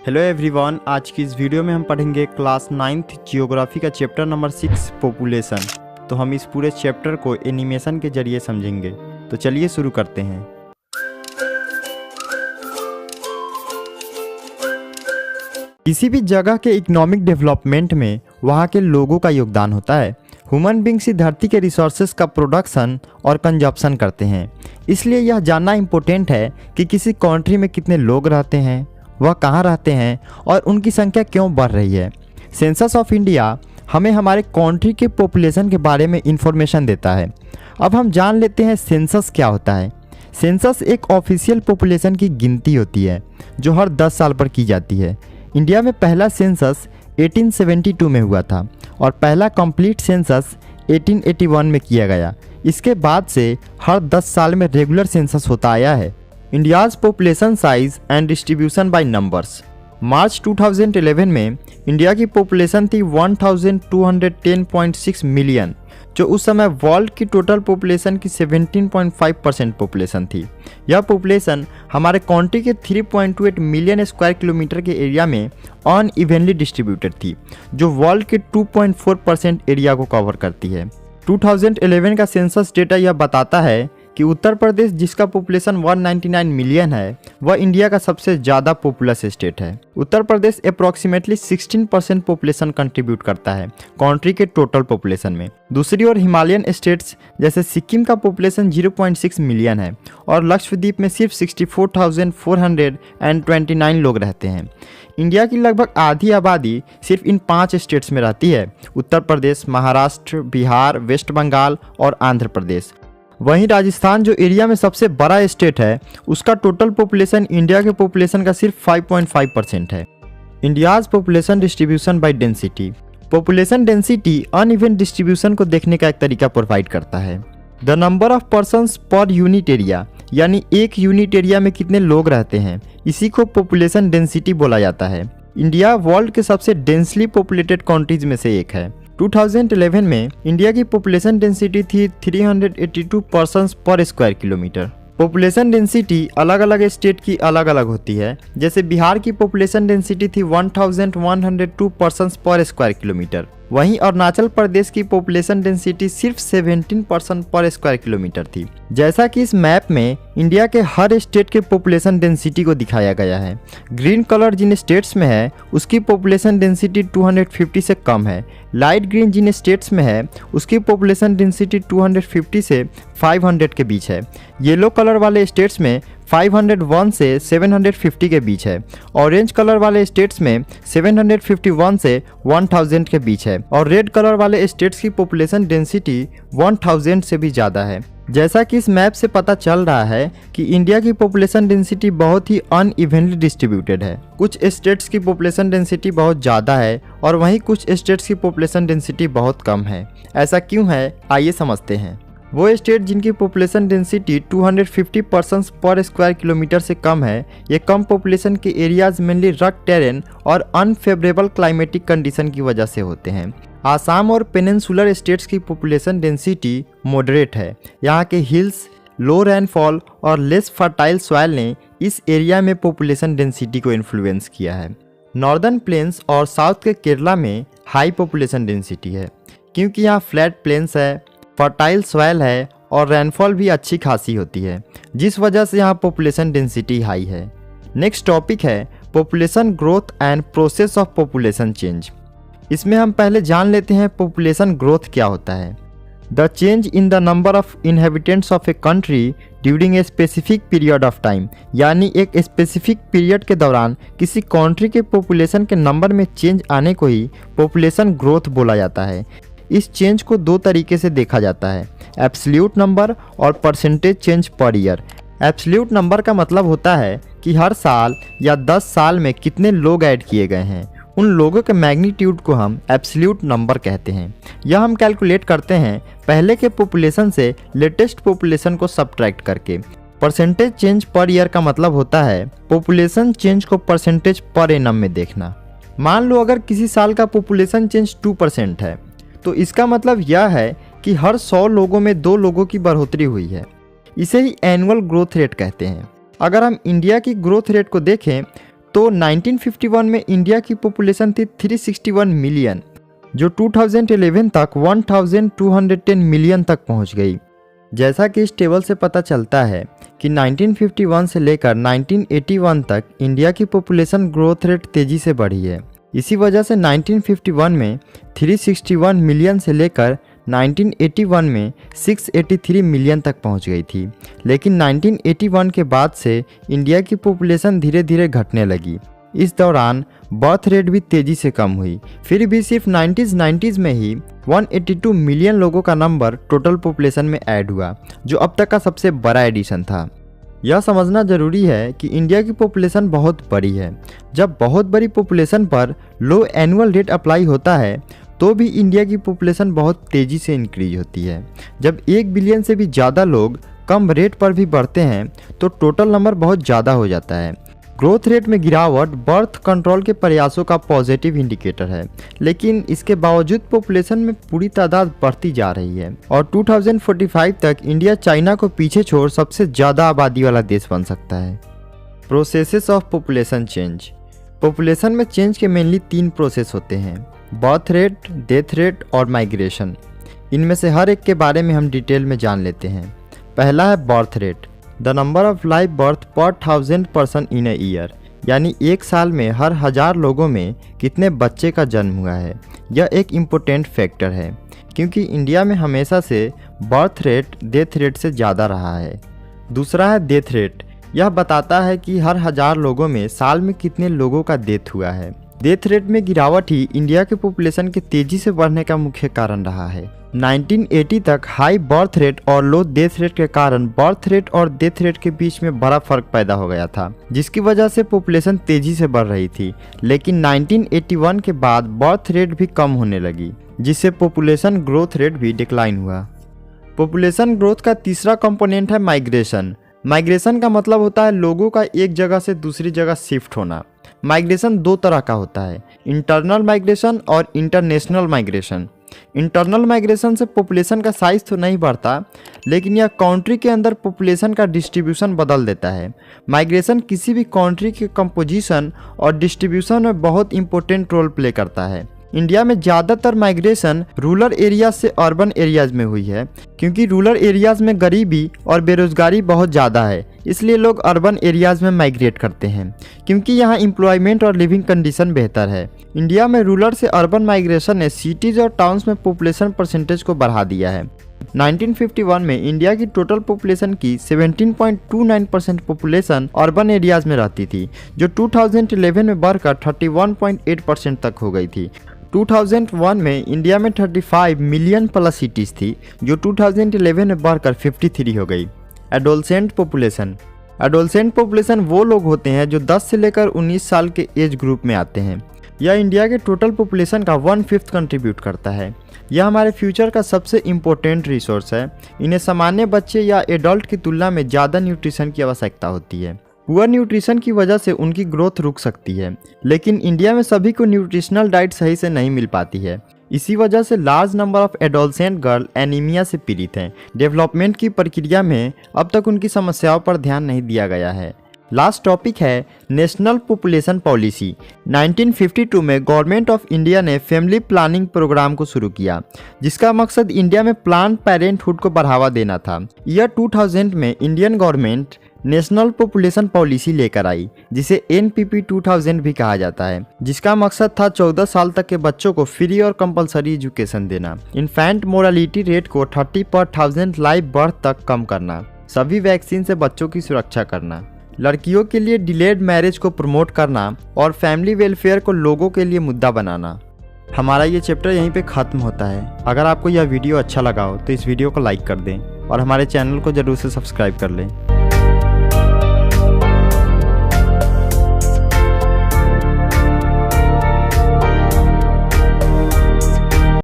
Hello everyone, आज की इस वीडियो में हम पढ़ेंगे क्लास 9th जियोग्राफी का चैप्टर नंबर 6 पॉपुलेशन। तो हम इस पूरे चैप्टर को एनिमेशन के जरिए समझेंगे। तो चलिए शुरू करते हैं। किसी भी जगह के इकोनॉमिक डेवलपमेंट में वहाँ के लोगों का योगदान होता है। ह्यूमन बींग्स धरती के रिसोर्सेज का प्रोडक्शन और कंजप्शन करते हैं। इसलिए यह जानना इम्पोर्टेंट है कि किसी कंट्री में कितने लोग रहते हैं, वह कहाँ रहते हैं और उनकी संख्या क्यों बढ़ रही है। सेंसस ऑफ इंडिया हमें हमारे कंट्री के पॉपुलेशन के बारे में इंफॉर्मेशन देता है। अब हम जान लेते हैं सेंसस क्या होता है। सेंसस एक ऑफिशियल पॉपुलेशन की गिनती होती है जो हर 10 साल पर की जाती है। इंडिया में पहला सेंसस 1872 में हुआ था और पहला कंप्लीट सेंसस 1881 में किया गया। इसके बाद से हर 10 साल में रेगुलर सेंसस होता आया है। India's population size and distribution by numbers. मार्च 2011 में इंडिया की पॉपुलेशन थी 1210.6 मिलियन, जो उस समय वर्ल्ड की टोटल पॉपुलेशन की 17.5% पॉपुलेशन थी। यह पॉपुलेशन हमारे कंट्री के 3.28 मिलियन स्क्वायर किलोमीटर के एरिया में अनइवनली डिस्ट्रीब्यूटेड थी, जो वर्ल्ड के 2.4% एरिया को कवर करती है। 2011 का सेंसस डेटा यह बताता है कि उत्तर प्रदेश, जिसका पॉपुलेशन 199 मिलियन है, वह इंडिया का सबसे ज़्यादा पॉपुलस स्टेट है। Uttar Pradesh approximately 16% population contribute करता है कंट्री के टोटल पॉपुलेशन में। दूसरी ओर हिमालयन स्टेट्स जैसे सिक्किम का पॉपुलेशन 0.6 मिलियन है और लक्षद्वीप में सिर्फ 64,429 लोग रहते हैं। इंडिया की लगभग आधी आबादी सिर्फ इन 5 स्टेट्स में रहती है: उत्तर प्रदेश, महाराष्ट्र, बिहार, वेस्ट बंगाल और आंध्र प्रदेश। वहीं राजस्थान, जो एरिया में सबसे बड़ा स्टेट है, उसका टोटल पॉपुलेशन इंडिया के पॉपुलेशन का सिर्फ 5.5% है। India's population distribution by density. Population density uneven distribution को देखने का एक तरीका प्रोवाइड करता है। The number of persons per unit area, यानी एक यूनिट एरिया में कितने लोग रहते हैं, इसी को पॉपुलेशन डेंसिटी बोला जाता है। इंडिया वर्ल्ड के सबसे डेंसली पॉपुलेटेड कंट्रीज में से एक है। 2011 में इंडिया की पॉपुलेशन डेंसिटी थी 382 पर्सन्स पर स्क्वायर किलोमीटर। पॉपुलेशन डेंसिटी अलग अलग स्टेट की अलग अलग होती है। जैसे बिहार की पॉपुलेशन डेंसिटी थी 1102 पर्सन्स पर स्क्वायर किलोमीटर। वहीं अरुणाचल प्रदेश की पॉपुलेशन डेंसिटी सिर्फ 17 पर्सन पर स्क्वायर किलोमीटर थी। जैसा कि इस मैप में इंडिया के हर स्टेट के पॉपुलेशन डेंसिटी को दिखाया गया है। ग्रीन कलर जिन स्टेट्स में है उसकी पॉपुलेशन डेंसिटी 250 से कम है। लाइट ग्रीन जिन स्टेट्स में है उसकी पॉपुलेशन डेंसिटी 250 से 500 के बीच है। येलो कलर वाले स्टेट्स में 501 से 750 के बीच है। ऑरेंज कलर वाले स्टेट्स में 751 से 1000 के बीच है और रेड कलर वाले स्टेट्स की पॉपुलेशन डेंसिटी 1000 से भी ज़्यादा है। जैसा कि इस मैप से पता चल रहा है कि इंडिया की पॉपुलेशन डेंसिटी बहुत ही अनइवनली डिस्ट्रीब्यूटेड है। कुछ स्टेट्स की पॉपुलेशन डेंसिटी बहुत ज़्यादा है और वहीं कुछ स्टेट्स की पॉपुलेशन डेंसिटी बहुत कम है। ऐसा क्यों है, आइए समझते हैं। वो स्टेट जिनकी पॉपुलेशन डेंसिटी 250 पर्सन्स पर स्क्वायर किलोमीटर से कम है, ये कम पॉपुलेशन के एरियाज मेनली रग टेरेन और अनफेवरेबल क्लाइमेटिक कंडीशन की वजह से होते हैं। आसाम और पेनिनसुलर स्टेट्स की पॉपुलेशन डेंसिटी मॉडरेट है। यहाँ के हिल्स, लो रेनफॉल और लेस फर्टाइल सॉइल ने इस एरिया में पॉपुलेशन डेंसिटी को इन्फ्लुएंस किया है। नॉर्दर्न प्लेन्स और साउथ के केरला में हाई पॉपुलेशन डेंसिटी है क्योंकि यहाँ फ्लैट प्लेन्स है, फर्टाइल सॉइल है और रेनफॉल भी अच्छी खासी होती है, जिस वजह से यहाँ पॉपुलेशन डेंसिटी हाई है। नेक्स्ट टॉपिक है population growth and process of population change. इसमें हम पहले जान लेते हैं पॉपुलेशन ग्रोथ क्या होता है। The change in the number of inhabitants of a country during a specific period of time, यानी एक स्पेसिफिक पीरियड के दौरान किसी कंट्री के पॉपुलेशन के नंबर में चेंज आने को ही पॉपुलेशन ग्रोथ बोला जाता है। इस चेंज को 2 तरीके से देखा जाता है, एब्सोल्यूट नंबर और percentage change per year. Absolute number का मतलब होता है कि हर साल या 10 साल में कितने लोग ऐड किए गए हैं, उन लोगों के मैग्नीट्यूड को हम एब्सोल्यूट नंबर कहते हैं। यह हम कैलकुलेट करते हैं पहले के पॉपुलेशन से लेटेस्ट पॉपुलेशन को सब्ट्रैक्ट करके। परसेंटेज चेंज पर ईयर का मतलब होता है पॉपुलेशन चेंज को परसेंटेज पर एनम में देखना। मान लो अगर किसी साल का पॉपुलेशन चेंज 2% है तो इसका मतलब यह है कि हर 100 लोगों में 2 लोगों की बढ़ोतरी हुई है। इसे ही एनुअल ग्रोथ रेट कहते हैं। अगर हम इंडिया की ग्रोथ रेट को देखें तो 1951 में इंडिया की पॉपुलेशन थी 361 मिलियन, जो 2011 तक 1210 मिलियन तक पहुंच गई। जैसा कि इस टेबल से पता चलता है कि 1951 से लेकर 1981 तक इंडिया की पॉपुलेशन ग्रोथ रेट तेज़ी से बढ़ी है। इसी वजह से 1951 में 361 मिलियन से लेकर 1981 में 683 मिलियन तक पहुंच गई थी। लेकिन 1981 के बाद से इंडिया की पॉपुलेशन धीरे धीरे घटने लगी। इस दौरान बर्थ रेट भी तेज़ी से कम हुई। फिर भी सिर्फ 90s में ही 182 मिलियन लोगों का नंबर टोटल पॉपुलेशन में ऐड हुआ, जो अब तक का सबसे बड़ा एडिशन था। यह समझना जरूरी है कि इंडिया की पॉपुलेशन बहुत बड़ी है। जब बहुत बड़ी पॉपुलेशन पर लो एनुअल रेट अप्लाई होता है तो भी इंडिया की पॉपुलेशन बहुत तेज़ी से इंक्रीज होती है। जब 1 बिलियन से भी ज़्यादा लोग कम रेट पर भी बढ़ते हैं तो टोटल नंबर बहुत ज़्यादा हो जाता है। ग्रोथ रेट में गिरावट बर्थ कंट्रोल के प्रयासों का पॉजिटिव इंडिकेटर है, लेकिन इसके बावजूद पॉपुलेशन में पूरी तादाद बढ़ती जा रही है और 2045 तक इंडिया चाइना को पीछे छोड़ सबसे ज़्यादा आबादी वाला देश बन सकता है। Processes of population change. Population में चेंज के मेनली 3 प्रोसेस होते हैं: बर्थ रेट, डेथ रेट और माइग्रेशन। इनमें से हर एक के बारे में हम डिटेल में जान लेते हैं। पहला है birth rate, the number of live birth पर 1000 पर्सन इन ए ईयर, यानी एक साल में हर 1000 लोगों में कितने बच्चे का जन्म हुआ है। यह एक इम्पोर्टेंट फैक्टर है क्योंकि इंडिया में हमेशा से बर्थ रेट डेथ रेट से ज़्यादा रहा है। दूसरा है डेथ रेट, यह बताता है कि हर 1000 लोगों में साल में कितने लोगों का डेथ हुआ है। डेथ रेट में गिरावट ही इंडिया के पॉपुलेशन के तेज़ी से बढ़ने का मुख्य कारण रहा है। 1980 तक हाई बर्थ रेट और लो डेथ रेट के कारण बर्थ रेट और डेथ रेट के बीच में बड़ा फर्क पैदा हो गया था, जिसकी वजह से पॉपुलेशन तेजी से बढ़ रही थी। लेकिन 1981 के बाद बर्थ रेट भी कम होने लगी, जिससे पॉपुलेशन ग्रोथ रेट भी डिक्लाइन हुआ। पॉपुलेशन ग्रोथ का तीसरा कंपोनेंट है माइग्रेशन। माइग्रेशन का मतलब होता है लोगों का एक जगह से दूसरी जगह शिफ्ट होना। माइग्रेशन 2 तरह का होता है, इंटरनल माइग्रेशन और इंटरनेशनल माइग्रेशन। इंटरनल माइग्रेशन से पॉपुलेशन का साइज तो नहीं बढ़ता, लेकिन यह कंट्री के अंदर पॉपुलेशन का डिस्ट्रीब्यूशन बदल देता है। माइग्रेशन किसी भी कंट्री के कंपोजिशन और डिस्ट्रीब्यूशन में बहुत इंपॉर्टेंट रोल प्ले करता है। इंडिया में ज़्यादातर माइग्रेशन रूरल एरियाज से अर्बन एरियाज में हुई है, क्योंकि रूरल एरियाज में गरीबी और बेरोजगारी बहुत ज़्यादा है, इसलिए लोग अर्बन एरियाज में माइग्रेट करते हैं क्योंकि यहाँ एम्प्लॉयमेंट और लिविंग कंडीशन बेहतर है। इंडिया में रूरल से अर्बन माइग्रेशन ने सिटीज़ और टाउन्स में पॉपुलेशन परसेंटेज को बढ़ा दिया है। 1951 में इंडिया की टोटल पॉपुलेशन की 17.29% पॉपुलेशन अर्बन एरियाज में रहती थी, जो 2011 में बढ़कर 31.8% तक हो गई थी। 2001 में इंडिया में 35 मिलियन प्लस सिटीज़ थी, जो 2011 में बढ़कर 53 हो गई। Adolescent population. एडोलसेंट पॉपुलेशन वो लोग होते हैं जो 10 से लेकर 19 साल के एज ग्रुप में आते हैं। यह इंडिया के टोटल पॉपुलेशन का 1/5 कंट्रीब्यूट करता है। यह हमारे फ्यूचर का सबसे इम्पोर्टेंट रिसोर्स है। इन्हें सामान्य बच्चे या एडल्ट की तुलना में ज़्यादा न्यूट्रिशन की आवश्यकता होती है। पुअर न्यूट्रिशन की वजह से उनकी ग्रोथ रुक सकती है, लेकिन इंडिया में सभी को न्यूट्रिशनल डाइट सही से नहीं मिल पाती है। इसी वजह से large number of adolescent girl anaemia से पीड़ित हैं। डेवलपमेंट की प्रक्रिया में अब तक उनकी समस्याओं पर ध्यान नहीं दिया गया है। लास्ट टॉपिक है नेशनल पॉपुलेशन पॉलिसी। 1952 में गवर्नमेंट ऑफ इंडिया ने फैमिली प्लानिंग प्रोग्राम को शुरू किया, जिसका मकसद इंडिया में प्लान्ड पेरेंटहुड को बढ़ावा देना था। ईयर 2000 में Indian government national population policy लेकर आई, जिसे NPP 2000 भी कहा जाता है, जिसका मकसद था 14 साल तक के बच्चों को फ्री और कंपलसरी एजुकेशन देना, इन्फेंट मोरालिटी रेट को 30 पर 1000 लाइव बर्थ तक कम करना, सभी वैक्सीन से बच्चों की सुरक्षा करना, लड़कियों के लिए डिलेड मैरिज को प्रमोट करना और फैमिली वेलफेयर को लोगों के लिए मुद्दा बनाना। हमारा ये चैप्टर यहीं पे ख़त्म होता है। अगर आपको यह वीडियो अच्छा लगा हो तो इस वीडियो को लाइक कर दें और हमारे चैनल को ज़रूर से सब्सक्राइब कर लें।